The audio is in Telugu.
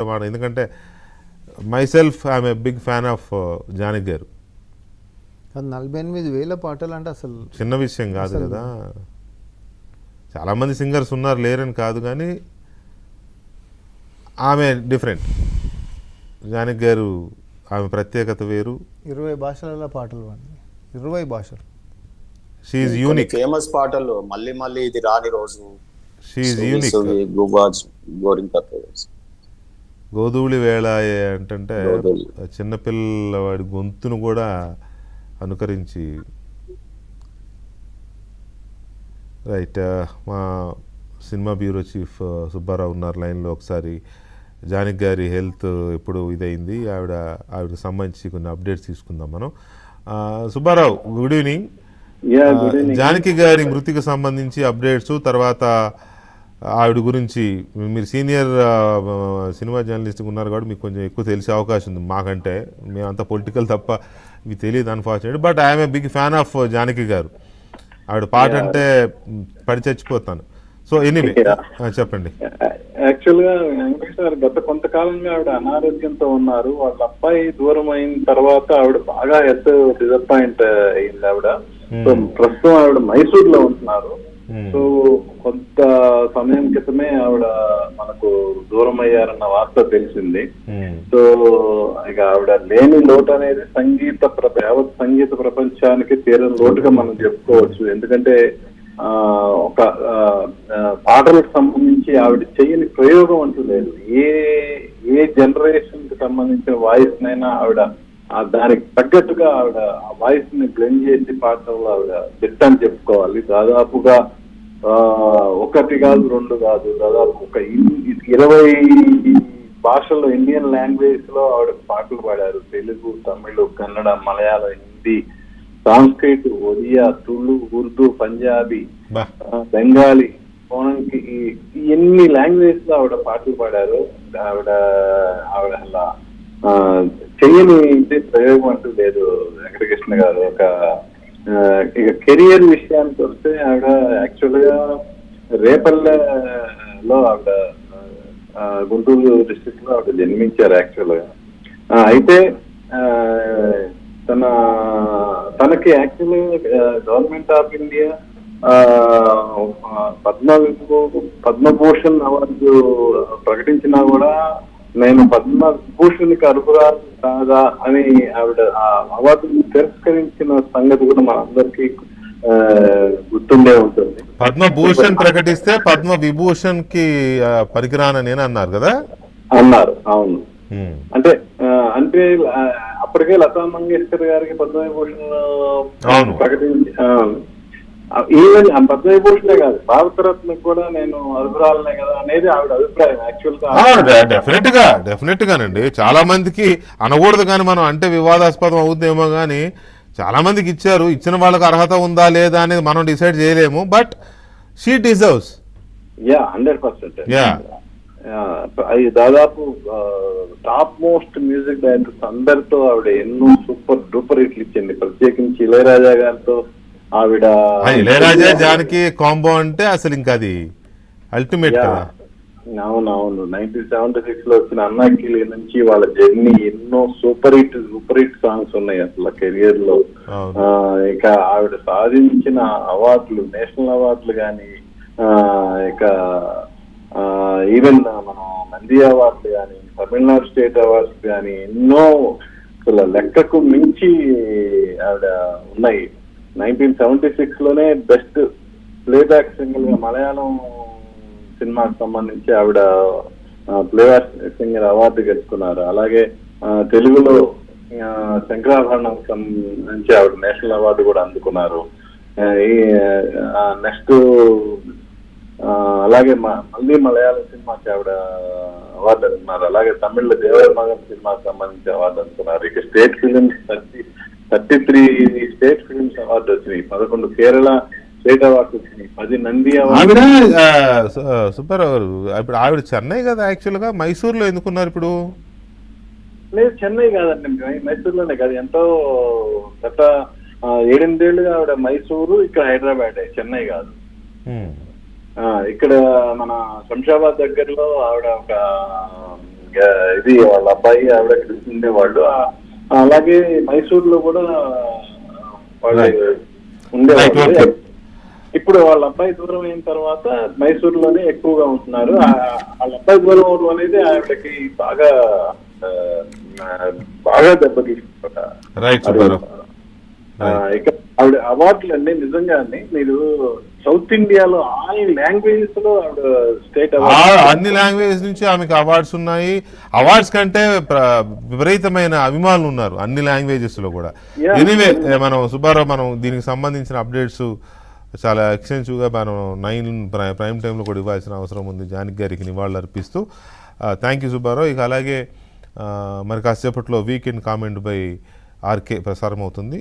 ఎందుకంటే myself I'm a big fan of Janaki గారు. 48,000 పాటలు అంటే అసలు చిన్న విషయం కాదు కదా. చాలామంది సింగర్స్ ఉన్నారు, లేరని కాదు, కానీ ఆమె డిఫరెంట్. జానకి గారు ఆమె ప్రత్యేకత వేరు. 20 భాషలలో పాటలు పాడింది. 20 భాషలు. She unique. ఫేమస్ పాటలు మళ్ళీ మళ్ళీ ఇది రాని రోజు, షీఈ్ యూనిక్. గోధూళి వేళ అంటే చిన్నపిల్లవాడి గొంతును కూడా అనుకరించి. రైట్, మా సినిమా బ్యూరో చీఫ్ సుబ్బారావు ఉన్నారు లైన్లో. ఒకసారి జానకి గారి హెల్త్ ఎప్పుడు ఇదైంది, ఆవిడకి సంబంధించి కొన్ని అప్డేట్స్ తీసుకుందాం మనం. Subbarao, good evening. జానకి గారి మృతికి సంబంధించి అప్డేట్స్, తర్వాత ఆవిడ గురించి మీరు సీనియర్ సినిమా జర్నలిస్ట్ ఉన్నారు కాబట్టి మీకు కొంచెం ఎక్కువ తెలిసే అవకాశం ఉంది మాకంటే. మేమంతా పొలిటికల్ తప్ప ఇవి తెలియదు unfortunate. But I'm a big fan of Janaki గారు. ఆవిడ పాట అంటే పడి చచ్చిపోతాను. సో ఎనీవే చెప్పండి. యాక్చువల్గా వెంకటేష్ గారు గత కొంతకాలంగా ఆవిడ అనారోగ్యంతో ఉన్నారు. వాళ్ళ అబ్బాయి దూరం అయిన తర్వాత ఆవిడ బాగా హెల్త్ డిసప్పాయింట్ అయింది ఆవిడ. సో ప్రస్తుతం ఆవిడ మైసూర్ లో ఉంటున్నారు. సో కొంత సమయం క్రితమే ఆవిడ మనకు దూరం అయ్యారన్న వార్త తెలిసింది. సో ఇక ఆవిడ లేని లోటు అనేది యావత్ సంగీత ప్రపంచానికి తీరని లోటుగా మనం చెప్పుకోవచ్చు. ఎందుకంటే ఒక పాటలకు సంబంధించి ఆవిడ చేయని ప్రయోగం అంటూ లేదు. ఏ జనరేషన్ కి సంబంధించిన వాయిస్ నైనా ఆవిడ దానికి తగ్గట్టుగా ఆవిడ ఆ వాయిస్ ని బ్లెండ్ చేసి పాటల్లో ఆవిడ దిట్ట అని చెప్పుకోవాలి. దాదాపుగా 1 కాదు 2 కాదు, దాదాపు ఒక 20 భాషల్లో ఇండియన్ లాంగ్వేజ్ లో ఆవిడ పాటలు పాడారు. తెలుగు, తమిళ, కన్నడ, మలయాళం, హిందీ, సంస్కృత్, ఒడియా, తుళు, ఉర్దూ, పంజాబీ, బెంగాలీ, కోణంకి, ఎన్ని లాంగ్వేజ్ లో ఆవిడ పాటలు పాడారు. ఆవిడ అలా చెయ్యని ప్రయోగం అంటూ లేదు వెంకటకృష్ణ గారు. ఇక కెరియర్ విషయానికి వస్తే ఆవిడ యాక్చువల్ గా రేపల్లెలో ఆవిడ గుంటూరు డిస్ట్రిక్ట్ లో ఆవిడ జన్మించారు యాక్చువల్ గా. అయితే తనకి actual government of India Padma Bhushan award ప్రకటించినా కూడా నేను పద్మభూషణ్కి అర్హురాలు కాదా అని ఆవిడ ఆ అవార్డుని తిరస్కరించిన సంగతి కూడా మనందరికీ గుర్తుండే ఉంటుంది. పద్మభూషణ్ ప్రకటిస్తే పద్మ విభూషణ్ కి పరికరానని అన్నారు కదా. అన్నారు, అవును. అంటే అప్పటికే లతా మంగేష్కర్ గారికి పద్మవిభూషణ్ ప్రకటించి, ఈవెన్ పద్మవిభూషణే కాదు భారతరత్న కూడా నేను అర్హురాలనే కదా అనేది ఆవిడ అభిప్రాయం యాక్చువల్ గా. డెఫినెట్ గానండి. చాలా మందికి అనకూడదు కానీ మనం అంటే వివాదాస్పదం అవుతుందేమో కానీ చాలా మందికి ఇచ్చారు. ఇచ్చిన వాళ్ళకి అర్హత ఉందా లేదా అనేది మనం డిసైడ్ చేయలేము. But she deserves. 100%. దాదాపు టాప్ మోస్ట్ మ్యూజిక్ డైరెక్టర్స్ అందరితో ఆవిడ ఎన్నో సూపర్ డూపర్ హిట్లు ఇచ్చింది. ప్రత్యేకించి ఇళయరాజా గారితో ఆవిడ. ఇళయరాజా జానకి కాంబో అంటే అసలు ఇంకా అది అల్టిమేట్ కదా. అవునవును. 1976 లో వచ్చిన అన్నాకిలి నుంచి వాళ్ళ జర్నీ ఎన్నో సూపర్ హిట్ సాంగ్స్ ఉన్నాయి అసలు కెరియర్ లో. ఇక ఆవిడ సాధించిన అవార్డులు, నేషనల్ అవార్డులు కానీ, ఇక ఈవెన్ మనం నంది అవార్డులు కానీ, తమిళనాడు స్టేట్ అవార్డ్స్ కానీ ఎన్నో అసలు లెక్కకు మించి ఆవిడ ఉన్నాయి. 1976 లోనే బెస్ట్ ప్లేబ్యాక్ సింగర్ గా మలయాళం సినిమాకి సంబంధించి ఆవిడ ప్లేబ్యాక్ సింగర్ అవార్డు గెలుచుకున్నారు. అలాగే తెలుగులో శంకరాభరణం సంబంధించి ఆవిడ నేషనల్ అవార్డు కూడా అందుకున్నారు. నెక్స్ట్ అలాగే మళ్ళీ మలయాళం సినిమాకి ఆవిడ అవార్డు అందుకున్నారు. అలాగే తమిళ దేవర మగన్ సినిమాకి సంబంధించి అవార్డు అందుకున్నారు. ఇక state films 33 state films award వచ్చినాయి, 11 కేరళ స్టేట్ అవార్డు వచ్చినాయి, 10 నంది అవార్డు. సూపర్. ఇప్పుడు ఆవిడ చెన్నై కదా యాక్చువల్ గా, మైసూర్లో ఎందుకున్నారు ఇప్పుడు? లేదు, చెన్నై కాదండి, మైసూర్లోనే కాదు. ఎంతో గత 7-8 ఏళ్ళుగా ఆవిడ మైసూరు, ఇక్కడ హైదరాబాద్, చెన్నై కాదు. ఇక్కడ మన శంషాబాద్ దగ్గరలో ఆవిడ ఒక ఇది వాళ్ళ అబ్బాయి ఆవిడ కలిసి ఉండేవాళ్ళు. అలాగే మైసూర్లో కూడా వాళ్ళు Right. ఉండేవాళ్ళు. Right, okay. ఇప్పుడు వాళ్ళ అబ్బాయి దూరం అయిన తర్వాత మైసూర్లోనే ఎక్కువగా ఉంటున్నారు. వాళ్ళ అబ్బాయి దూరం అవడం అనేది ఆవిడకి బాగా బాగా దెబ్బతీస్తుంది. రైట్ సుబ్బారావు. ఇక ఆవిడ అవార్డులు అండి నిజంగానే మీరు సౌత్ ఇండియాలో ఆల్ లాంగ్వేజెస్ లో ఆవిడ స్టేట్ అన్ని లాంగ్వేజెస్ నుంచి ఆమెకు అవార్డ్స్ ఉన్నాయి. అవార్డ్స్ కంటే విపరీతమైన అభిమానులు ఉన్నారు అన్ని లాంగ్వేజెస్ లో కూడా. Yeah. ఎనీవే మనం సుబ్బారావు మనం దీనికి సంబంధించిన అప్డేట్స్ చాలా ఎక్స్టెన్సివ్గా మనం 9 ప్రైమ్ టైంలో కూడా ఇవ్వాల్సిన అవసరం ఉంది జానకి గారికి నివాళులు అర్పిస్తూ. Thank you Subbarao. ఇక అలాగే మరి కాసేపట్లో వీకెండ్ కామెంట్ బై ఆర్కే ప్రసారం అవుతుంది.